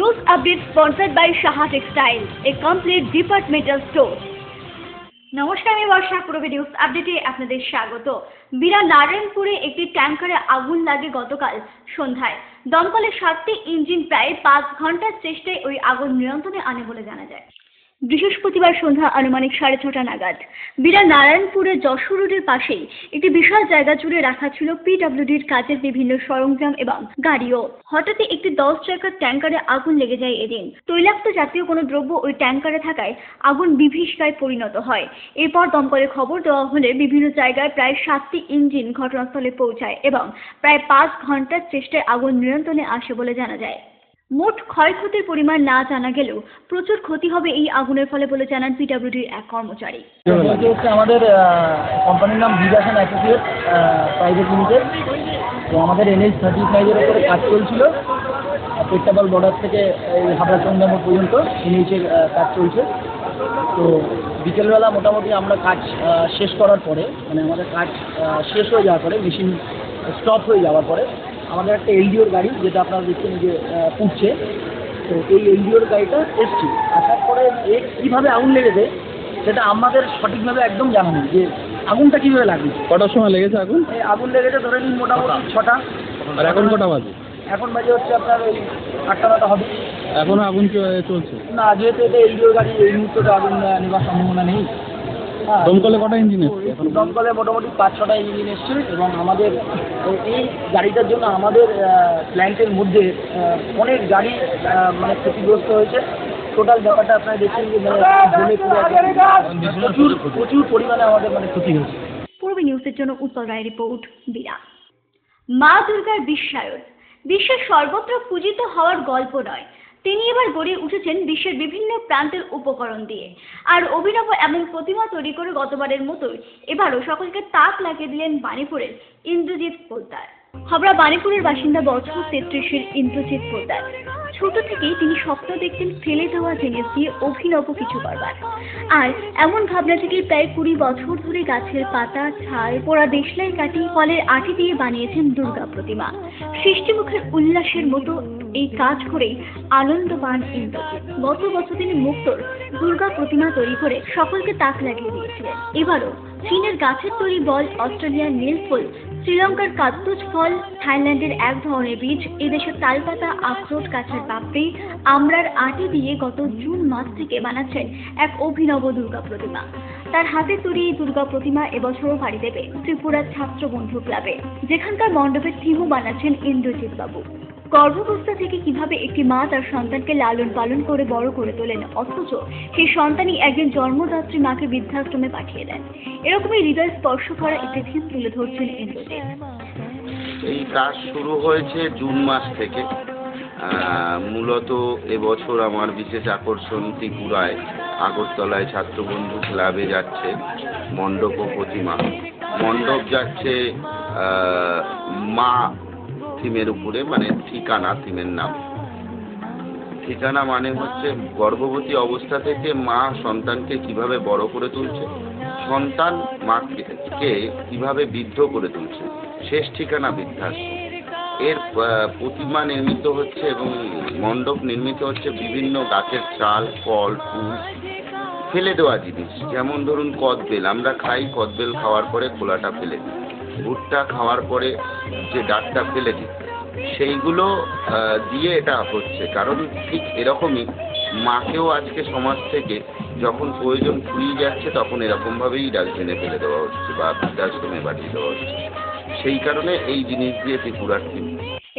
News update sponsored by Shaha Textile, a complete departmental store. নমস্কার, আমি বর্ষা। পূর্বে news আপডেটে আপনাদের স্বাগত। বিরা নারায়ণপুরে একটি ট্যাঙ্কারে আগুন লাগে গতকাল সন্ধ্যায়। দমকলের 7টি ইঞ্জিন প্রায় 5 ঘন্টার চেষ্টায় ওই আগুন নিয়ন্ত্রণে আনে বলে জানা যায়। বৃহস্পতিবার সন্ধ্যা আনুমানিক 6:30 নাগাদ বিরা নারায়ণপুরের যশোর রোডের পাশেই একটি বিশাল জায়গা জুড়ে রাখা ছিল পিডব্লিউডির কাজের বিভিন্ন সরঞ্জাম এবং গাড়িও। হঠাৎই একটি 10 চাকার ট্যাঙ্কারে আগুন লেগে যায় এদিন। তৈলাক্ত জাতীয় কোনো দ্রব্য ওই ট্যাঙ্কারে থাকায় আগুন বিভীষিকায় পরিণত হয়। এরপর দমকলে খবর দেওয়া হলে বিভিন্ন জায়গায় প্রায় 7টি ইঞ্জিন ঘটনাস্থলে পৌঁছায় এবং প্রায় 5 ঘন্টার চেষ্টায় আগুন নিয়ন্ত্রণে আসে বলে জানা যায়। মোট ক্ষয়ক্ষতির পরিমাণ না জানা গেলেও প্রচুর ক্ষতি হবে এই আগুনের ফলে বলে জানান পিডব্লিউডির এক কর্মচারী। আমাদের কোম্পানির নাম বিরাশন অ্যাসোসিয়েট প্রাইভেট লিমিটেড। তো আমাদের NH-35-এর উপরে কাজ চলছিল, পেট্টাপাল বর্ডার থেকে এই হাবড়া চন্দ্রমোড় পর্যন্ত NH-এর কাজ চলছে। তো বিকেলবেলা মোটামুটি আমরা কাজ শেষ করার পরে, মানে আমাদের কাজ শেষ হয়ে যাওয়ার পরে, মেশিন স্টপ হয়ে যাওয়ার পরে আমাদের একটা এলডিওর গাড়ি, যেটা আপনারা দেখছেন যে উঠছে, তো এই এলডিওর গাড়িটা এসছে। আসার পরে কীভাবে আগুন লেগেছে সেটা আমাদের সঠিকভাবে একদম জানা নেই যে আগুনটা কীভাবে লাগবে। কটার সময় লেগেছে আগুন? আগুন লেগেছে ধরে নিন মোটামুটি 6টা। আর এখন কটা বাজে? এখন বাজে হচ্ছে আপনার ওই 8টা-9টা হবে। এখনো আগুন চলছে না, যেহেতু এটা এলডিওর গাড়ি, এই মুহূর্তে আগুন নেওয়ার সম্ভাবনা নেই। দমকলে কটা ইঞ্জিন এসছে? দমকলে মোটামুটি 5-6টা ইঞ্জিন এসছে এবং আমাদের এই গাড়িটার জন্য আমাদের প্ল্যান্টের মধ্যে অনেক গাড়ি মানে ক্ষতিগ্রস্ত হয়েছে। টোটাল ব্যাপারটা আপনারা দেখছেন যে প্রচুর পরিমাণে আমাদের ক্ষতি হয়েছে। পূর্বে নিউজের জন্য উত্তর রায় রিপোর্ট, বিরা। মা দুর্গার বিশ্বায়ন বিশ্বের সর্বত্র পূজিত হওয়ার গল্প নয়, তিনি এবার গড়ে উঠেছেন বিশ্বের বিভিন্ন প্রান্তের উপকরণ দিয়ে। আর অভিনব এমন প্রতিমা তৈরি করে গতবারের মতোই এবারও সকলকে তাক লাগিয়ে দিলেন বাণীপুরের ইন্দ্রজিৎ পোদ্দার। হাবড়া বাণীপুরের বাসিন্দা বছর 33-এর ইন্দ্রজিৎ পোদ্দার ছোট থেকেই তিনি স্বপ্ন দেখতেন ফেলে দেওয়া জিনিস দিয়ে অভিনব কিছু করবার। আর এমন ভাবনা থেকেই প্রায় 20 বছর ধরে গাছের পাতা, ছাল, পোড়া দেশলাই কাটি, ফলের আটি দিয়ে বানিয়েছেন দুর্গা প্রতিমা। সৃষ্টিমুখের উল্লাসের মতো এই কাজ করেই আনন্দ পান ইন্দ্রজিৎ। গত বছর তিনি মুক্তোর দুর্গা প্রতিমা তৈরি করে সকলকে তাক লাগিয়ে দিয়েছিলেন। এবারও চীনের গাছের তৈরি বল, অস্ট্রেলিয়ার নীল ফুল, শ্রীলঙ্কার কাত্তুজ ফল, থাইল্যান্ডের এক ধরনের বীজ, এদেশের তালপাতা, আখরোট, কাঁচার পাপড়ি, আমড়ার আটি দিয়ে গত জুন মাস থেকে বানাচ্ছেন এক অভিনব দুর্গা প্রতিমা। তার হাতে তৈরি এই দুর্গা প্রতিমা এবছরও পাড়ি দেবে ত্রিপুরার ছাত্র বন্ধু ক্লাবে, যেখানকার মণ্ডপের থিমও বানাচ্ছেন ইন্দ্রজিৎ বাবু। গর্ভাবস্থা থেকে কিভাবে একটি মা তার সন্তানকে লালন পালন করে বড় করে তোলেন, অথচ সেই সন্তানই একদিন জন্মদাত্রী মাকে বৃদ্ধাশ্রমে পাঠিয়ে দেন। এরকমই হৃদয় স্পর্শ করা একটি থিম তুলে ধরছেন ইন্দ্রজিৎ। এই কাজ শুরু হয়েছে জুন মাস থেকে। মূলত এবছর আমার বিশেষ আকর্ষণ ত্রিপুরায় আগরতলায় ছাত্রবন্ধু ক্লাবে যাচ্ছে মণ্ডপ ও প্রতিমা। মণ্ডপ যাচ্ছে মা থিমের উপরে, মানে ঠিকানা, থিমের নাম ঠিকানা মানে হচ্ছে গর্ভবতী অবস্থা থেকে মা সন্তানকে কিভাবে বড় করে তুলছে, সন্তান মাকে কিভাবে বৃদ্ধ করে তুলছে, শেষ ঠিকানা বৃদ্ধাশ্রম। এর প্রতিমা নির্মিত হচ্ছে এবং মণ্ডপ নির্মিত হচ্ছে বিভিন্ন গাছের চাল, ফল, ফুল, ফেলে দেওয়া জিনিস। যেমন ধরুন কদবেল, আমরা খাই, কদবেল খাওয়ার পরে খোলাটা ফেলে দিই। ভুট্টা খাওয়ার পরে যে ডাঁটটা ফেলে দিই, সেইগুলো দিয়ে এটা হচ্ছে। কারণ ঠিক এরকমই মাকেও আজকে সমাজ থেকে যখন প্রয়োজন ফুরিয়ে যাচ্ছে তখন এরকমভাবেই ডাস্টবিনে ফেলে দেওয়া হচ্ছে বা বৃদ্ধাশ্রমে পাঠিয়ে দেওয়া হচ্ছে। সেই কারণে এই জিনিস দিয়ে ত্রিপুরার থিম।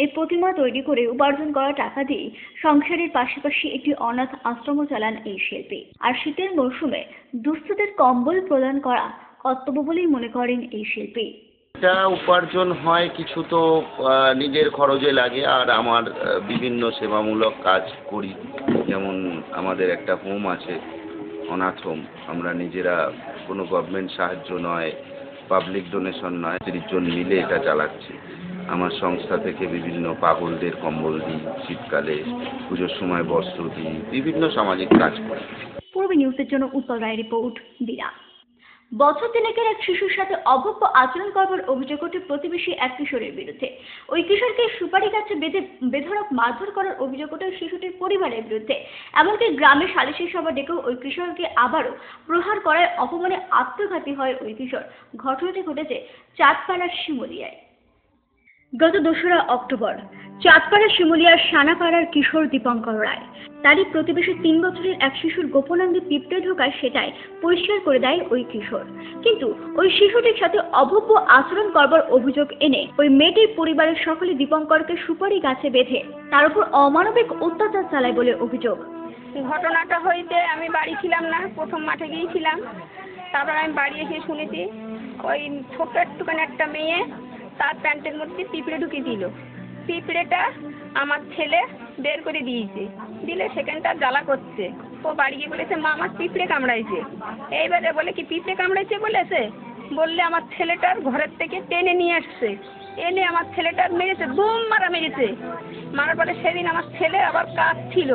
এই প্রতিমা তৈরি করে উপার্জন করা টাকা দিয়ে সংসারের পাশাপাশি একটি অনাথ আশ্রমও চালান এই শিল্পী। আর শীতের মরশুমে দুস্থদের কম্বল প্রদান করা কর্তব্য বলেই মনে করেন এই শিল্পী। এটা উপার্জন হয়, কিছু তো নিজের খরচে লাগে, আর আমার বিভিন্ন সেবামূলক কাজ করি। যেমন আমাদের একটা হোম আছে, অনাথ হোম। আমরা নিজেরা কোনো গভর্নমেন্ট সাহায্য নয়, পাবলিক ডোনেশন নয়, 30 জন মিলে এটা চালাচ্ছি। আমার সংস্থা থেকে বিভিন্ন পাগলদের কম্বল দিই, শীতকালে পুজোর সময় বস্ত্র দিই, বিভিন্ন সামাজিক কাজ করি। পূর্বে নিউজের জন্য উত্তর রায় রিপোর্ট, বিরা। বছর তিনেকের এক শিশুর সাথে অভব্য আচরণ করবার অভিযোগ ওঠে প্রতিবেশী এক কিশোরের বিরুদ্ধে। ওই কিশোরকে সুপারি গাছে বেঁধে বেধড়ক মারধর করার অভিযোগ ওঠে শিশুটির পরিবারের বিরুদ্ধে। এমনকি গ্রামে সালিশি সভা ডেকেও ওই কিশোরকে আবারও প্রহার করায় অপমানে আত্মঘাতী হয় ওই কিশোর। ঘটনাটি ঘটেছে চাঁদপাড়ার শিমুলিয়ায়। গত 2রা অক্টোবর চাঁদপাড়া শিমুলিয়ার সানাপাড়ার কিশোর দীপঙ্কর রায় তারই প্রতিবেশী 3 বছরের এক শিশুর গোপনাঙ্গে পিঁপড়ে ঢোকায় সেটাই পরিষ্কার করে দেয় ওই কিশোর। কিন্তু ওই শিশুটির সাথে অভব্য আচরণ করবার অভিযোগ এনে ওই মেয়েটির পরিবারের সকলে দীপঙ্করকে সুপারি গাছে বেঁধে তার উপর অমানবিক অত্যাচার চালায় বলে অভিযোগ। ঘটনাটা হইতে আমি বাড়ি ছিলাম না, প্রথম মাঠে গিয়েছিলাম। তারপর আমি বাড়ি এসে শুনেছি ওই ছোট্ট একটুখানি একটা মেয়ে তার প্যান্টের মধ্যে পিঁপড়ে ঢুকিয়ে দিল। পিঁপড়েটা আমার ছেলে বের করে দিয়েছে, দিলে সেখানটা জ্বালা করছে। ও বাড়ি গিয়ে বলেছে মা আমার পিঁপড়ে কামড়াইছে। এইবারে বলে কি পিঁপড়ে কামড়াইছে বলেছে, বললে আমার ছেলেটার ঘরের থেকে টেনে নিয়ে আসছে, এনে আমার ছেলেটার মেরেছে, দুম মারা মেরেছে। মারার পরে সেদিন আমার ছেলে আবার কাজ ছিল।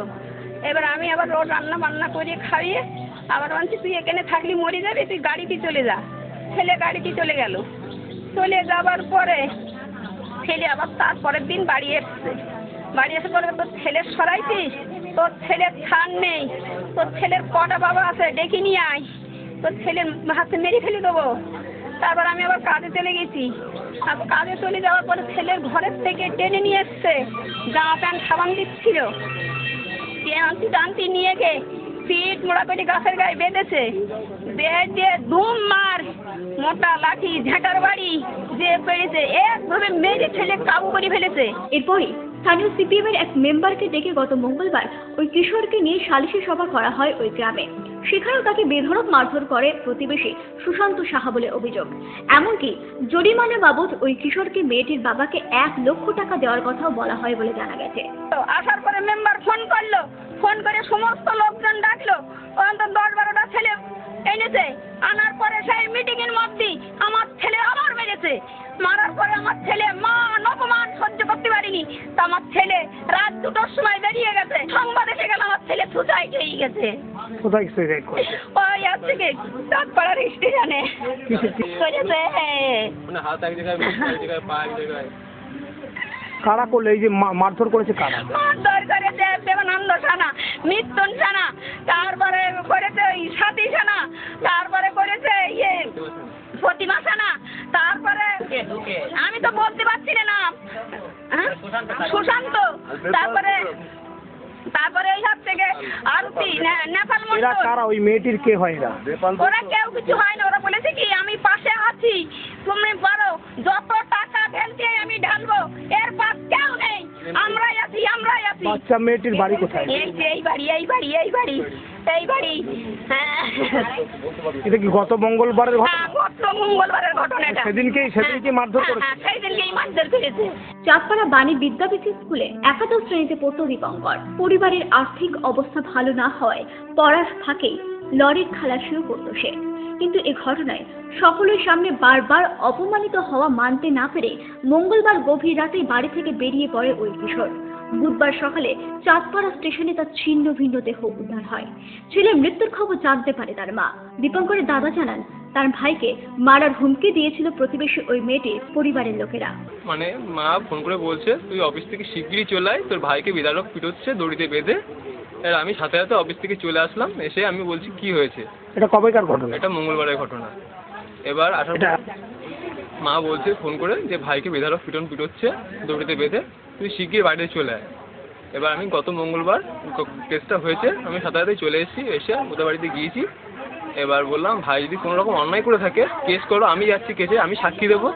এবার আমি আবার রোড রান্না বান্না করে খাইয়ে আবার বলছি তুই এখানে থাকলি মরে যাবি, তুই গাড়িতে চলে যা। ছেলে গাড়িতে চলে গেল। চলে যাবার পরে ছেলে আবার তারপরের দিন বাড়ি এসছে। বাড়ি এসে বলে তোর ছেলের সরাইছিস, তোর ছেলের ছাড় নেই, তোর ছেলের কটা বাবা আছে ডেকে নিয়ে আয়, তোর ছেলের হাতে মেরে ফেলে দেবো। তারপর আমি আবার কাজে চলে গেছি। আর কাজে চলে যাওয়ার পরে ছেলের ঘরের থেকে টেনে নিয়ে এসছে, জামা প্যান্ট সাবান দিচ্ছিল, টানতি নিয়ে গে পিঠ মোড়া করে গাছের গায়ে বেঁধেছে, বেঁধে ধুম মার মোটা লাঠি ঝাঁটার বাড়ি যে পেরেছে একভাবে মেরে ছেলে কাবু করে ফেলেছে। এরপরই স্থানীয় সিপিএমের এক মেম্বারকে ডেকে গত মঙ্গলবার ওই কিশোরকে নিয়ে সালিশি সভা করা হয় ওই গ্রামে। সেখানেও তাকে বেধড়ক মারধর করে প্রতিবেশী সুশান্ত সাহা বলে অভিযোগ। এমনকি জরিমানা বাবদ ওই কিশোরকে মেয়েটির বাবাকে 1 লক্ষ টাকা দেওয়ার কথাও বলা হয় বলে জানা গেছে। আসার পরে মেম্বার ফোন করলো, ফোন করে সমস্ত লোকজন ডাকলো, অন্তত 10-12টা ছেলে এনেছে। আনার পরে সেই মিটিং এর মধ্যে আমার ছেলে আবার মেরেছে। মারার পরে আমার ছেলে মান অপমান সহ্য করতে পারিনি, তা আমার ছেলে রাত 2টার সময় বেরিয়ে গেছে। সংবাদ এসে গেল আমার ছেলে সুসাইড হয়ে গেছে। কোথায় সুসাইড করেছে? ওই আছে কি চাঁদপাড়ার স্টেশনে করেছে। মানে হাত এক জায়গায়, মুখ এক জায়গায়, পা এক জায়গায়। কারা করলো এই যে মারধর করেছে? কারা মারধর করেছে? দেবানন্দ সানা, মিত্তন সানা, তারপরে করেছে সাথী সানা, তারপরে করেছে প্রতিমা সানা, তারপরে আমি তো বলতে পারছি না নাম, সুশান্ত, তারপরে এই হাত থেকে আরতি, নেপাল মন্ডল। কারা? ওই মেয়েটির কে হয় এরা? ওরা কেউ কিছু হয় না। ওরা বলেছে কি আমি পাশে আছি, তুমি পারো, যত টাকা ঢেলতে আমি ঢালবো, এর পাশ কেউ নেই, আমরাই আছি। বাচ্চা মেয়েটির বাড়ি কোথায়? এই বাড়ি। এটা কি গত মঙ্গলবারের ঘটনা? গত মঙ্গলবারের ঘটনা। সেদিনকেই মারধর করেছে? সেদিনকেই মারধর করেছে। চাঁদপাড়া বাণী বিদ্যাপীঠ স্কুলে একাদশ শ্রেণীতে পড়তো দীপঙ্কর। পরিবারের আর্থিক অবস্থা ভালো না হওয়ায় পড়ার ফাঁকেই লরির খালাসিও করতো সে। কিন্তু এ ঘটনায় সকলের সামনে বারবার অপমানিত হওয়া মানতে না পেরে মঙ্গলবার গভীর রাতে বাড়ি থেকে বেরিয়ে পড়ে ওই কিশোর। বুধবার সকালে চাঁদপাড়া স্টেশনে তার ছিন্ন ভিন্ন দেহ উদ্ধার হয়। ছেলের মৃত্যুর খবর জানতে পারে তার মা। দীপঙ্করের দাদা জানান তার ভাইকে মারার হুমকি দিয়েছিল প্রতিবেশী ওই মেয়েটির পরিবারের লোকেরা। মানে মা ফোন করে বলছে তুই অফিস থেকে শিগগিরই চলে আয়, তোর ভাইকে বিদারক পিটোচ্ছে দড়িতে বেঁধে। আর আমি সাথে সাথে অফিস থেকে চলে আসলাম। এসে আমি বলছি কি হয়েছে। এটা কবেকার ঘটনা? এটা মঙ্গলবারের ঘটনা। এবার আসার পর মা বলছে ফোন করে যে ভাইকে বিদারক পিটোচ্ছে দড়িতে বেঁধে, তুই শিগগির বাড়িতে চলে আয়। এবার আমি গত মঙ্গলবার কেসটা হয়েছে, আমি সাথে সাথে চলে এসেছি। এসে ওদের বাড়িতে গিয়েছি। এবার বললাম ভাই যদি কোনো রকম অন্যায় করে থাকে কেস করো, আমি যাচ্ছি কেসে, আমি সাক্ষী দেবো।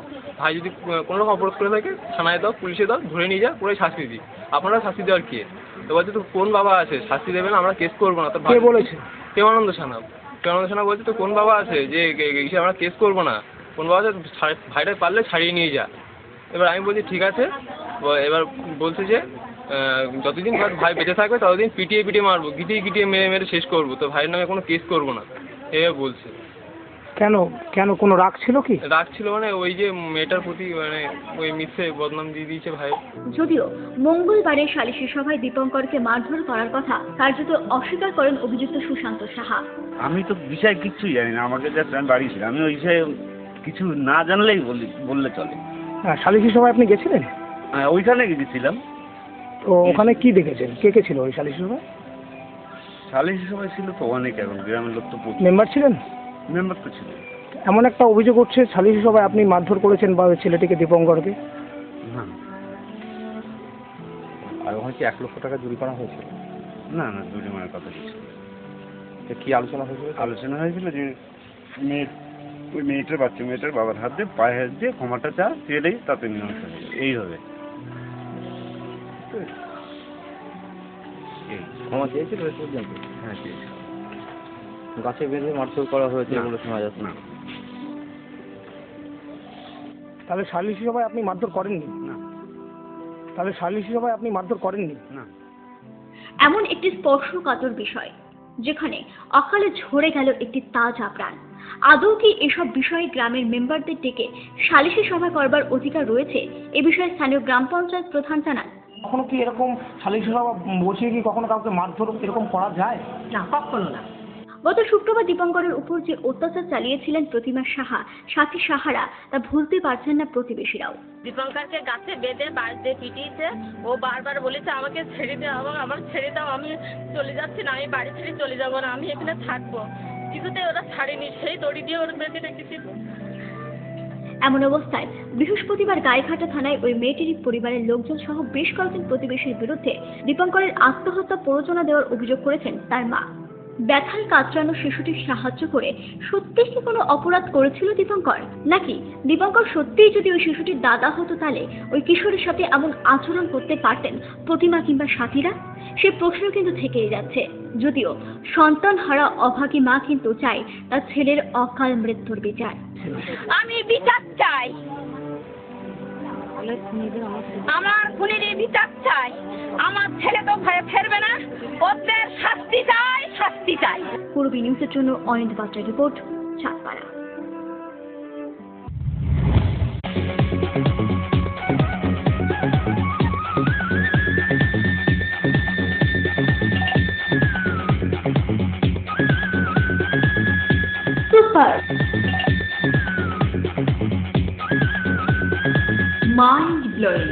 ভাই যদি কোনো রকম অপরাধ করে থাকে থানায় দাও, পুলিশে দাও, ধরে নিয়ে যা, পুরো শাস্তি দিই। আপনারা শাস্তি দেওয়ার কে? তো বলছে তো কোন বাবা আছে শাস্তি দেবেন, আমরা কেস করবো না। তো ভাই বলেছে দেবানন্দ সানা বলছে তো কোন বাবা আছে যে আমরা কেস করবো না, কোন বাবা আছে ভাইটা পারলে ছাড়িয়ে নিয়ে যা। এবার আমি বলছি ঠিক আছে। এবার বলছে যে যতদিন ভাই বেঁচে থাকবে ততদিন পিটিয়ে মারবো, গিটিয়ে মেরে শেষ করবো, তো ভাইয়ের নামে কোনো কেস করবো না, এভাবে বলছে। কেন কেন কোনো রাগ ছিল কি? রাগ ছিল মানে ওই যে মেয়েটার প্রতি মানে ওই মিথ্যে বদনাম দিয়ে দিয়েছে ভাই। যদিও মঙ্গলবারে সালিশি সভায় দীপঙ্করকে মারধর করার কথা কার্যত অস্বীকার করেন অভিযুক্ত সুশান্ত সাহা। আমি তো বিষয় কিচ্ছুই জানি না, আমাকে জাস্ট আমি বাড়ি ছিলাম, আমি ওই বিষয়ে কিছু না জানলেই বললে চলে। হ্যাঁ, সালিশি সভায় আপনি গেছিলেন? হ্যাঁ, ওইখানে গেছিলাম। তো ওখানে কি দেখেছেন? কে কে ছিল ওই সালিশি সভায়? সালিশি সবাই ছিল তো অনেক, এখন গ্রামের লোক তো মেম্বার ছিলেন? মেম্বার তো ছিল। এমন একটা অভিযোগ উঠছে সালিশি সভায় আপনি মারধর করেছেন বা ওই ছেলেটিকে, দীপঙ্করকে। না। আর ওখানে কি 1 লক্ষ টাকা জরিমানা হয়েছিল? না না, জরিমানার কথা কিছু না। কি আলোচনা হয়েছিল? আলোচনা হয়েছিল যে ওই মেয়েটার বাবার হাত দিয়ে পায়ে হাত দিয়ে ক্ষমাটা চেয়েলেই তাতে মীমাংসা হয়ে যাবে, এইভাবে। ক্ষমা চেয়েছিল এ পর্যন্ত? হ্যাঁ, চেয়েছিল। গাছে বেঁধে মারধর করা হয়েছে বলে শোনা যাচ্ছে। না তাহলে সালিশি সভায় আপনি মারধর করেননি? না তাহলে সালিশি সভায় আপনি মারধর করেননি? না। এমন একটি স্পর্শকাতর বিষয় যেখানে অকালে ঝরে গেল একটি তাজা প্রাণ। আদৌ কি এসব বিষয়ে গ্রামের মেম্বারদের ডেকে সালিশি সভা করবার অধিকার রয়েছে? এ বিষয়ে স্থানীয় গ্রাম পঞ্চায়েত প্রধান জানান, কখনো কি এরকম সালিশি সভা বসিয়ে কি কখনো কাউকে মারধর এরকম করা যায়? না, কখনো না। গত শুক্রবার দীপঙ্করের উপর যে অত্যাচার চালিয়েছিলেন প্রতিমা সাহা, সাথী সাহারা, তা ভুলতে পারছেন না প্রতিবেশীরাও। দীপঙ্করকে গাছে বেঁধে বাড়িতে পিটিয়েছে। ও বারবার বলেছে আমাকে ছেড়ে দাও, আমার ছেড়ে দাও, আমি চলে যাচ্ছি না, আমি বাড়ি ছেড়ে চলে যাবো না, আমি এখানে থাকবো। কিছুতে ওরা ছাড়েনি, সেই দড়ি দিয়ে ওর বেঁধে রেখেছিল। এমন অবস্থায় বৃহস্পতিবার গাইঘাটা থানায় ওই মেয়েটির পরিবারের লোকজন সহ বেশ কয়েকজন প্রতিবেশীর বিরুদ্ধে দীপঙ্করের আত্মহত্যা প্ররোচনা দেওয়ার অভিযোগ করেছেন তার মা। ব্যথায় কাতরানো শিশুটির সাহায্য করে সত্যি কি কোনো অপরাধ করেছিল দীপঙ্কর, নাকি দীপঙ্কর সত্যিই যদি ওই শিশুটির দাদা হতো তাহলে ওই কিশোরের সাথে এমন আচরণ করতে পারতেন প্রতিমা কিংবা সাথীরা? সে প্রশ্ন কিন্তু থেকেই যাচ্ছে। যদিও সন্তান হারা অভাগী মা কিন্তু চায় তার ছেলের অকাল মৃত্যুর বিচার। আমি বিচার চাই, আমার খুনির বিচার চাই। আমার ছেলে তো ভয়ে ফেরবে না, ওদের শাস্তি চাই, শাস্তি চাই। পূর্বী নিউজের জন্য অনিন্দ বাচ্চার report, Chandpara. Super mind blowing.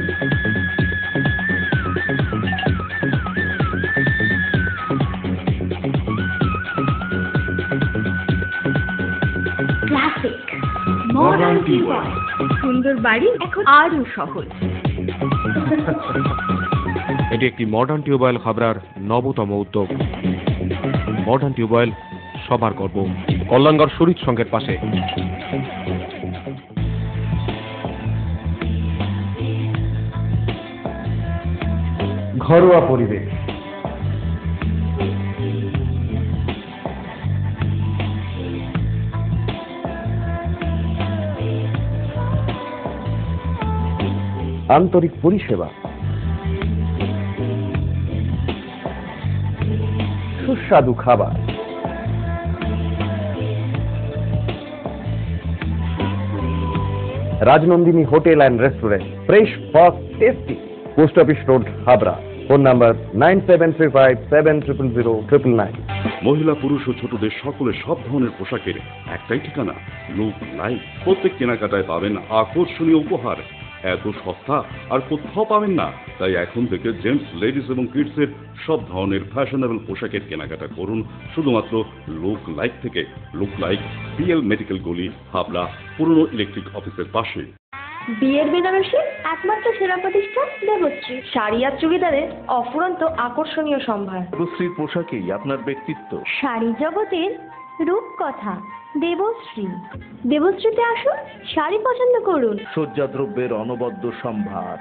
Classic modern tubewell. সুন্দর বাড়ি এখন আরো সহজ। এটি একটি মডার্ন টিউবওয়েল খাবরার নবতম উদ্যোগ। মডার্ন টিউবওয়েল সবার গর্ব, কল্যাণগড় শরীর সংঘের পাশে। ঘরোয়া পরিবেশ, আন্তরিক পরিষেবা, সুস্বাদু খাবার, Rajnandini hotel and restaurant, fresh, fast, tasty. Post office road, Habra. Phone number 9735700999। মহিলা, পুরুষ ও ছোটদের সকলের সব ধরনের পোশাকের একটাই ঠিকানা, লুক লাইফ। প্রত্যেক কেনাকাটায় পাবেন আকর্ষণীয় উপহার। এত সস্তা আর কোথাও পাবেন না। তাই এখন থেকে জেন্টস, লেডিস এবং কিডসের সব ধরনের ফ্যাশনেবল পোশাকের কেনাকাটা করুন শুধুমাত্র লুক লাইফ থেকে। লুক লাইফ, পিএল মেডিকেল গলি, হাবড়া, পুরনো ইলেকট্রিক অফিসের পাশে। বিয়ের বেনারসি একমাত্র সেরা প্রতিষ্ঠান দেবশ্রী। শাড়ি আর চুড়িদারের অফুরন্ত আকর্ষণীয় সম্ভার। দেবশ্রীর পোশাকেই আপনার ব্যক্তিত্ব। শাড়ি জগতের রূপকথা দেবশ্রী। দেবশ্রীতে আসুন, শাড়ি পছন্দ করুন। সজ্জাদ্রব্যের অনবদ্য সম্ভার।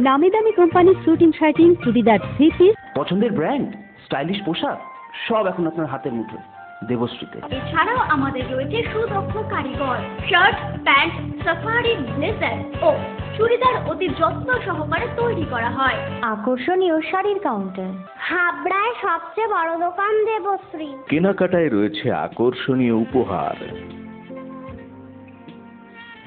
নামি দামি কোম্পানির সুটিং শার্টিং, চুড়িদার, থ্রি পিস, পছন্দের ব্র্যান্ড, স্টাইলিশ পোশাক সব এখন আপনার হাতের মুঠোয় দেবশ্রীতে। এছাড়াও আমাদের রয়েছে সুদক্ষ কারিগর। শার্ট, প্যান্ট, সাফারি, ব্লেজার ও চুড়িদার অতি যত্ন সহকারে তৈরি করা হয়। আকর্ষণীয় শাড়ির কাউন্টার। হাবড়ায় সবচেয়ে বড় দোকান দেবশ্রী। কেনাকাটায় রয়েছে আকর্ষণীয় উপহার।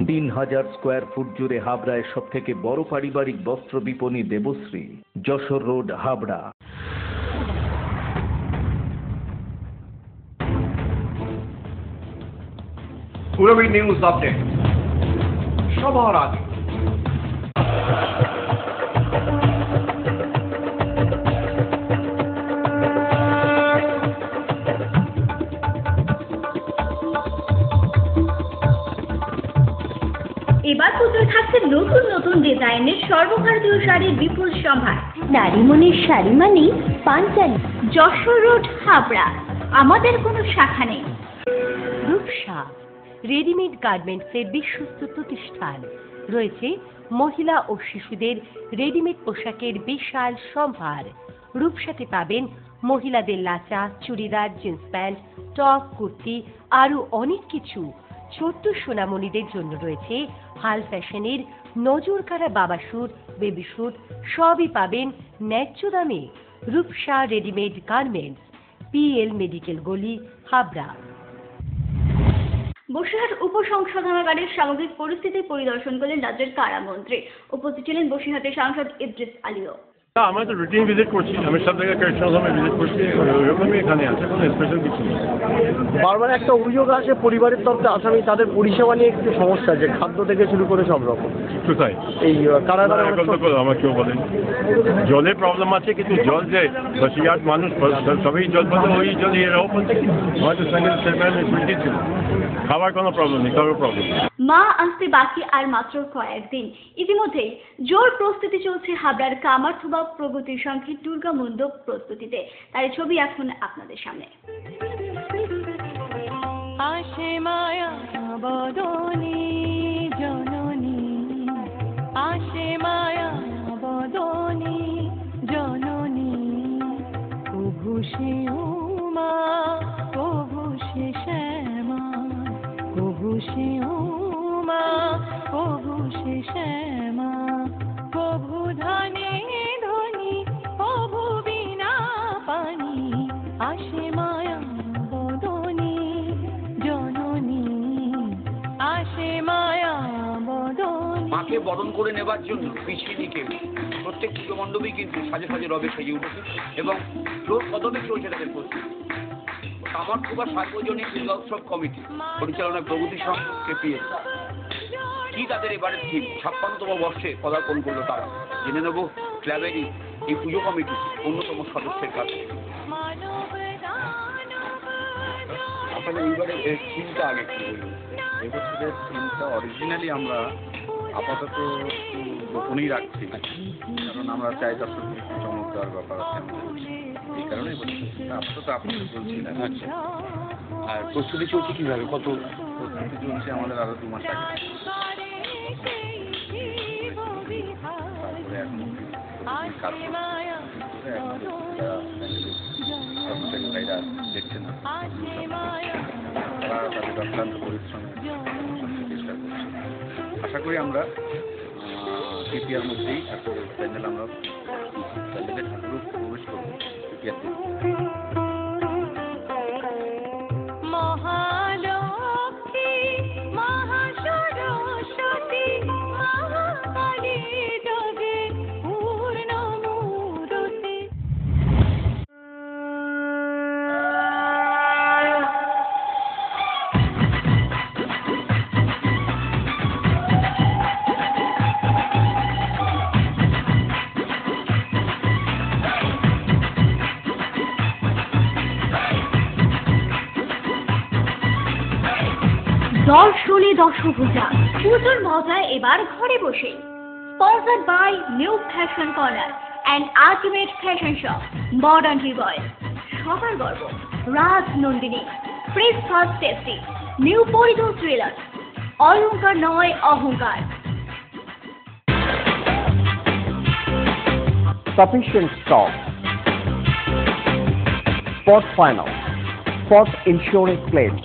3000 স্কোয়ার ফুট জুড়ে হাবড়ায় সব থেকে বড় পারিবারিক বস্ত্র বিপণী Debashree, Jessore road, Habra. Purabi news update সবার আগে। এবার পুজোয় থাকছে নতুন নতুন ডিজাইনের সর্বভারতীয় শাড়ির বিপুল সম্ভার। নারী মনের শাড়ি মানেই পাঞ্চালী। যশোর রোড, হাবড়া। আমাদের কোনো শাখা নেই। রূপসা রেডিমেড গার্মেন্টসের বিশ্বস্ত প্রতিষ্ঠান। রয়েছে মহিলা ও শিশুদের রেডিমেড পোশাকের বিশাল সম্ভার। রূপসাতে পাবেন মহিলাদের lachha, churidar, jeans pant, top, kurti, আরো অনেক কিছু। ছোট্ট সোনামণিদের জন্য রয়েছে হাল ফ্যাশনের নজর কাড়া বাবা স্যুট, বেবি স্যুট, সবই পাবেন ন্যায্য দামে। Rupsa readymade garments, PL medical গলি, হাবড়া। বসিরহাট উপসংশোধনাগারের সামগ্রিক পরিস্থিতি পরিদর্শন করলেন রাজ্যের কারামন্ত্রী। উপস্থিত ছিলেন বসিরহাটের সাংসদ ইদ্রিস আলীও। আমরা তো রুটিন ভিজিট করছি, আমি সব জায়গায় কারেকশন হোমে ভিজিট করছি, ওরকমই এখানে আছে, কোনো স্পেশাল কিছু নেই। বারবার একটা অভিযোগ আসে পরিবারের তরফে আসামি তাদের পরিষেবা নিয়ে একটু সমস্যা, যে খাদ্য থেকে শুরু করে সব রকম। কোথায় এই কারাগারে আমার কেউ বলেন জলের প্রবলেম আছে, কিন্তু জল যে বসিরহাট মানুষ সবাই জল পাবে ওই জল এরাও বলছে কি আমাদের সঙ্গে সেটেলমেন্ট ছিল, খাবার কোনো প্রবলেম নেই, কারোর প্রবলেম নেই। মা আসতে বাকি আর মাত্র কয়েকদিন। ইতিমধ্যেই জোর প্রস্তুতি চলছে হাবড়ার কামারথুবা প্রগতির সংখ্যে দুর্গা মণ্ডপ প্রস্তুতিতে। তার ছবি এখন আপনাদের সামনে। আসে মায়া বদনে জননী, আসে মায়া বদনে জননী, প্রভু সে উমা, প্রভু সে শ্যামা, প্রভু সে উমা, প্রভু সে শ্যামা, প্রভু ধনে ধনী, প্রভু বিনা পানি, আসে মায়া বদনে জননী, আসে মায়া বদনে। মাকে বরণ করে নেবার জন্য পিছিয়ে কেউ প্রত্যেক পুজো মণ্ডপেই কিন্তু সাজে সাজে রবে সেজে উঠেছে এবং জোর কদমে চলছে তাদের প্রস্তুতি। কামারথুবা সার্বজনীন দুর্গা উৎসব কমিটি পরিচালনায় প্রগতি সংঘ KPS কি তাদের এবারের থিম 56তম বর্ষে পদার্পণ করলো তারা। জেনে নেব ক্লাবেরই এই পুজো কমিটির অন্যতম সদস্যের কাছে। আসলে এইবারের থিমটা আগে কি বলুন, এবছরের থিমটা অরিজিনালি আমরা আপাতত একটু গোপনই রাখছি, কারণ আমরা চাই দর্শক একটু চমৎকার ব্যাপার আছে আমাদের, এই কারণে আপাতত আপনাদের বলছি না। আচ্ছা, আর প্রস্তুতি চলছে কীভাবে, কত প্রস্তুতি চলছে আমাদের আরও 2 মাস আগে, তারপরে এখন কাজ কর্মচারী ভাইরা দেখছেন তারা তাদের অক্লান্ত পরিশ্রমে চেষ্টা করছে। আশা করি আমরা পিপিআর মধ্যেই ঠাকুর প্যান্ডেল আমরা প্যান্ডেলে ঠাকুর প্রবেশ করবো পিপিআর। মহালক্ষ্মী, মহাসরস্বতী, মহাকালী জগে পূর্ণমূরতি। দর্শনে দশভূজা পুজোর মজায় এবার ঘরে বসে। Sponsored by new fashion corner and ultimate fashion shop modern tubewell. সবার গর্ব Raj Nandini, fresh first tasty, new Paridhan jewellers, অলংকার নয় অহংকার। Sufficient stock. Spot finance, spot insurance claims,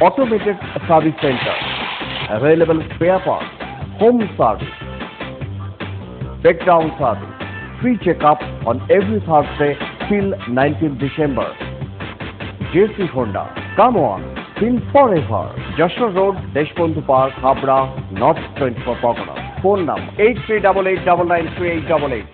automated service center, available spare parts, home service, breakdown service, free checkup on every Thursday till 19th December. JC Honda, come on, Seen forever. Joshua Road, Deshbandhu Park, Habra, North 24 Pargana. Phone number 8388993888.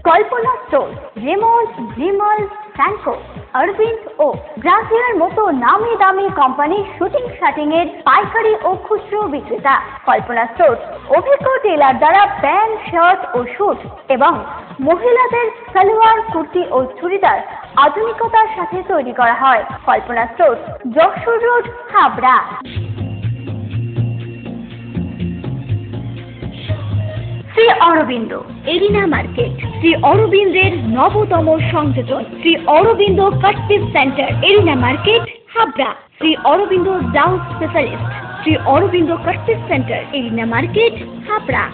Kalpana store, Raymond, Vimal, Franco, Aurobindo ও ব্রাজিলের মতো নামি দামি কোম্পানির shooting shirting এর পাইকারি ও খুচরো বিক্রেতা। কল্পনা স্টোর অভিজ্ঞ টেলার দ্বারা প্যান্ট, শার্ট ও স্যুট এবং মহিলাদের সালোয়ার, কুর্তি ও চুড়িদার আধুনিকতার সাথে তৈরি করা হয়। Kalpana store, Jessore road, Habra. Shri Aurobindo arena market, Shri অরবিন্দের নবতম সংযোজন, Shri Aurobindo cut piece centre, arena market, Habra. Shri Aurobindo blouse specialist, Shri Aurobindo cut piece centre, arena market, Habra.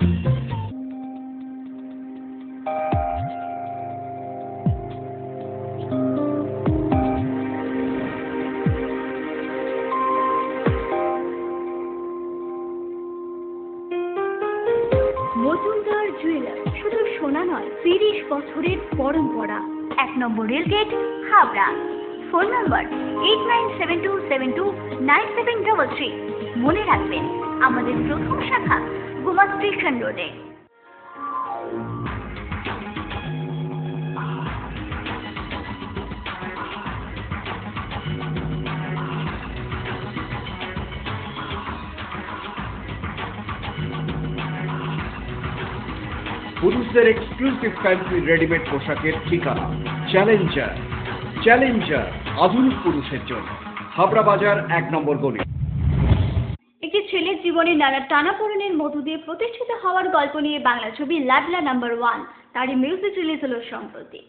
Majumdar jeweller শুধু সোনা নয়, 30 বছরের পরম্পরা। 1 number rail gate, Habra. Phone number 8972729733। মনে রাখবেন, আমাদের প্রথম শাখা গোমা স্টেশন রোডে। পুরুষদের এক্সক্লুসিভ ফ্যান্সি রেডিমেড পোশাকের ঠিকানা চ্যালেঞ্জার। চ্যালেঞ্জার আধুনিক পুরুষের জন্য, হাবড়া বাজার 1 নম্বর গলি। একটি ছেলের জীবনে নানা টানাপোড়েনের মধ্য দিয়ে প্রতিষ্ঠিত হওয়ার গল্প নিয়ে বাংলা ছবি লাডলা নাম্বার 1 তারই মিউজিক রিলিজ হলো সম্প্রতি।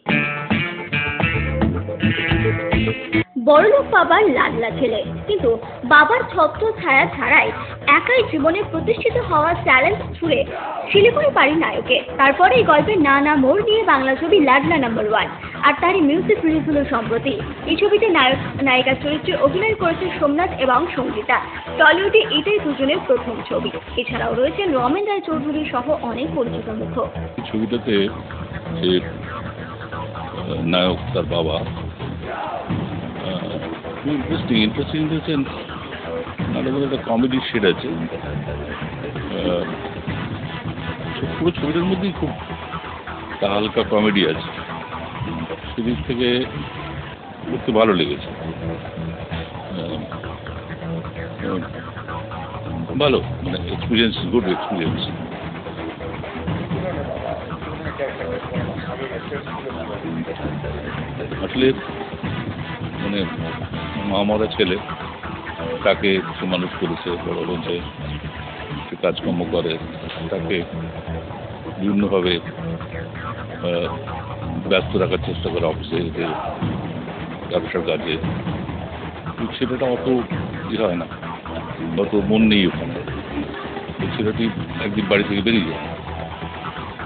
বড়লোক বাবার লাডলা ছেলে, কিন্তু বাবার ছত্র ছায়া ছাড়াই একাই জীবনে প্রতিষ্ঠিত হওয়ার চ্যালেঞ্জ ছুড়ে শিলিগুড়ি পাড়ি নায়কে। তারপরে এই গল্পের নানা মোড় নিয়ে বাংলা ছবি লাডলা নাম্বার 1 আর তারই মিউজিক রিলিজ হলো সম্প্রতি। এই ছবিতে নায়ক নায়িকার চরিত্রে অভিনয় করেছে সোমনাথ এবং সঙ্গীতা। টলিউডে এটাই দুজনের প্রথম ছবি। এছাড়াও রয়েছেন রমেন রায় চৌধুরী সহ অনেক পরিচিত মুখ। ছবিটাতে যে নায়ক তার বাবা ইন্টারেস্টিং দিয়েছেন, নাটকের একটা কমেডি শেড আছে। পুরো ছবিটার মধ্যেই খুব হালকা কমেডি আছে, সেদিক থেকে দেখতে ভালো লেগেছে। ভালো, মানে এক্সপিরিয়েন্স, গুড এক্সপিরিয়েন্স। আসলে মানে মা মরা ছেলে, তাকে সে মানুষ করেছে, বড় হচ্ছে, সে কাজকর্ম করে, তাকে বিভিন্নভাবে ব্যস্ত রাখার চেষ্টা করে অফিসে, ব্যবসার কাজে। ছেলেটা অত হয় না, অত মন নেই ওখানে। ছেলেটি একদিন বাড়ি থেকে বেরিয়ে যায়,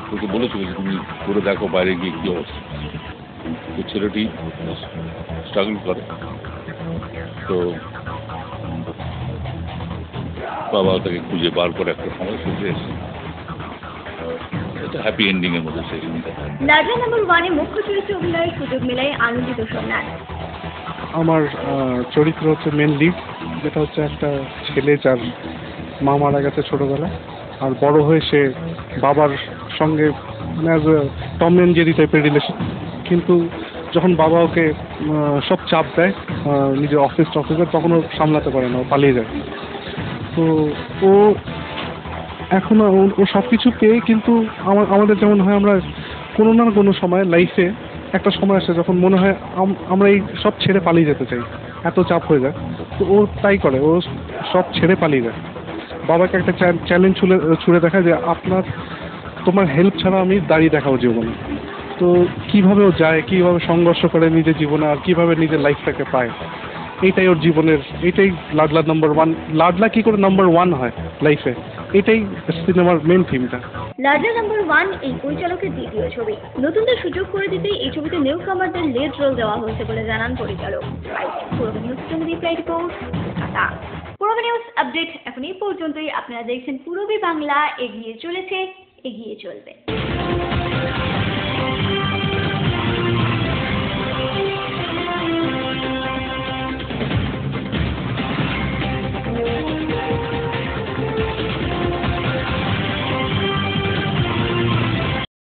তোকে বলেছিল যে তুমি করে দেখো বাইরে গিয়ে কী অবস্থা। তো ছেলেটি স্ট্রাগল করে, তো বাবা তাকে খুঁজে বার করে একটা সময় সুখে এসে এটা হ্যাপি এন্ডিং এর মধ্যে সেই লাডলা নাম্বার 1 এ মুখ্য চরিত্রে অভিনয়ের সুযোগ মেলায় আনন্দিত সোমনাথ। আমার চরিত্র হচ্ছে মেন লিড, যেটা হচ্ছে একটা ছেলে যার মা মারা গেছে ছোটবেলায়, আর বড় হয়ে সে বাবার সঙ্গে মানে as a Tom and Jerry টাইপের রিলেশন। কিন্তু যখন বাবা ওকে সব চাপ দেয় নিজের অফিসের, তখন ও সামলাতে পারে না, ও পালিয়ে যায়। তো ও এখন ও সব কিছু পেয়ে, কিন্তু আমাদের যেমন হয়, আমরা কোনো না কোনো সময় লাইফে একটা সময় আসে যখন মনে হয় আমরা এই সব ছেড়ে পালিয়ে যেতে চাই, এত চাপ হয়ে যায়। তো ও তাই করে, ও সব ছেড়ে পালিয়ে যায়। বাবাকে একটা চ্যালেঞ্জ ছুড়ে দেখায় যে তোমার হেল্প ছাড়া আমি দাঁড়িয়ে দেখাবো জীবনে। তো কীভাবে ও যায়, কীভাবে সংঘর্ষ করে নিজের জীবনে, আর কীভাবে নিজের লাইফটাকে পায়, এইটাই ওর জীবনের, এইটাই লাডলা নাম্বার 1। লাডলা কী করে নাম্বার 1 হয় লাইফে, এটাই সিনেমার মেন থিমটা। লাডলা নাম্বার 1 এই পরিচালকের দ্বিতীয় ছবি। নতুনদের সুযোগ করে দিতে এই ছবিতে নিউ কামারদের লিড রোল দেওয়া হয়েছে বলে জানান পরিচালক। পুরো নিউজ রিপোর্ট ঢাকা। পুরো নিউজ আপডেট এখন এই পর্যন্তই। আপনারা দেখছেন পূরবী বাংলা, এগিয়ে চলেছে এগিয়ে চলবে।